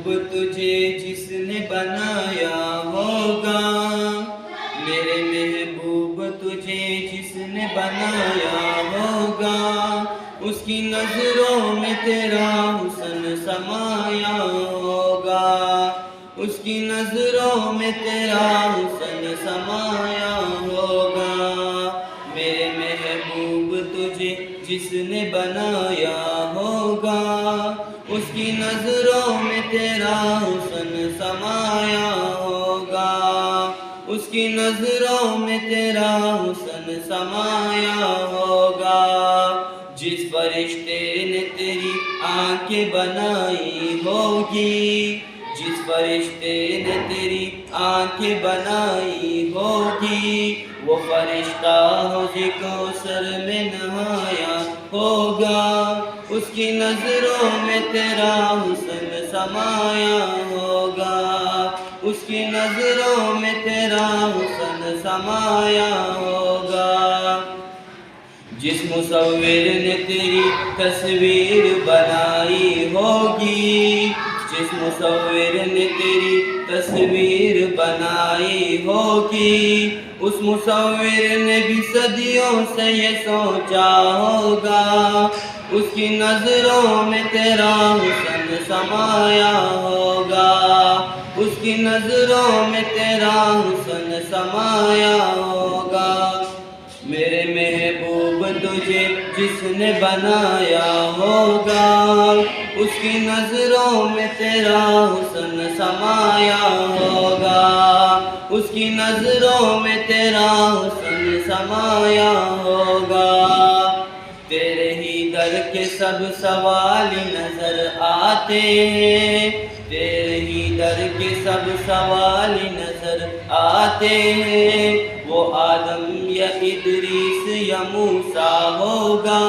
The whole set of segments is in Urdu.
محبوب تجھے جس نے بنایا ہوگا، میرے محبوب تجھے جس نے بنایا ہوگا، اس کی نظروں میں تیرا حسن سمایا ہوگا، اس کی نظروں میں تیرا حسن سمایا ہوگا، میرے محبوب تجھے جس نے بنایا ہوگا، اس کی نظروں میں تیرا حسن سمایا ہوگا، اس کی نظروں میں تیرا حسن سمایا ہوگا، جس فرشتے نے تیری آنکھیں بنائی ہوگی، جس فرشتے نے تیری آنکھیں بنائی ہوگی، وہ فرشتہ حوض کوثر میں نہایا ہوگا، اس کی نظروں میں تیرا حسن سمایا ہوگا، اس کی نظروں میں تیرا حسن سمایا ہوگا، جس مصور نے تیری تصویر بنائی ہوگی، جس مصور نے تیری تصویر بنائی ہوگی، اس مصور نے بھی صدیوں سے یہ سوچا ہوگا، اس کی نظروں میں تیرا حسن سمایا ہوگا، اس کی نظروں میں تیرا حسن سمایا ہوگا، میرے محبوب تجھے جس نے بنایا ہوگا، اس کی نظروں میں تیرا حسن سمایا ہوگا، اس کی نظروں میں تیرا حسن سمایا ہوگا، تیرے ہی در کے سب سوال نظر آتے ہیں، تیرے ہی در کے سب سوال نظر آتے ہیں، وہ آدم یا ادریس یا موسیٰ ہوگا،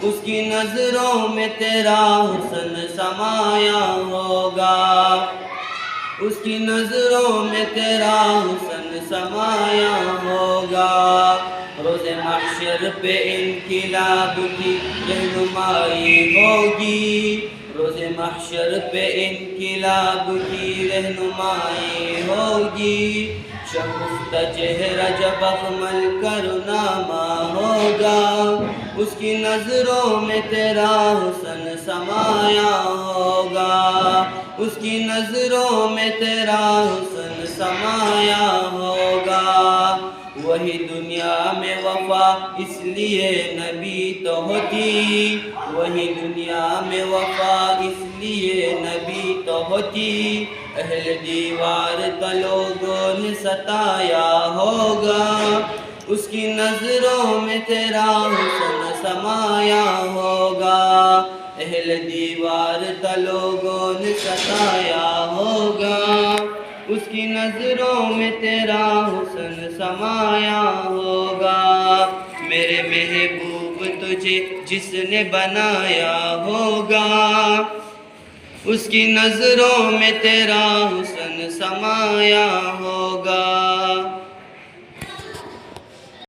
اس کی نظروں میں تیرا حسن سمایا ہوگا، اس کی نظروں میں تیرا حسن سمایا ہوگا، روز محشر پہ انقلاب کی رہنمائی ہوگی، روز محشر پہ انقلاب کی رہنمائی ہوگی، شگفتہ چہرہ جب اکمل کارنامہ ہوگا، اس کی نظروں میں تیرا حسن سمایا ہوگا، اس کی نظروں میں تیرا حسن سمایا ہوگا، وہی دنیا میں وفا اس لیے نبی تو ہوتی، وہی دنیا میں وفا اس لیے نبی تو ہوتی، اہل دیوار کا لوگوں نے ستایا ہوگا، اس کی نظروں میں تیرا حسن سمایا ہوگا، اہل دیوار کا لوگوں نے ستایا ہوگا، اس کی نظروں میں تیرا حسن سمایا ہوگا، میرے محبوب تجھے جس نے بنایا ہوگا، اس کی نظروں میں تیرا حسن سمایا ہوگا۔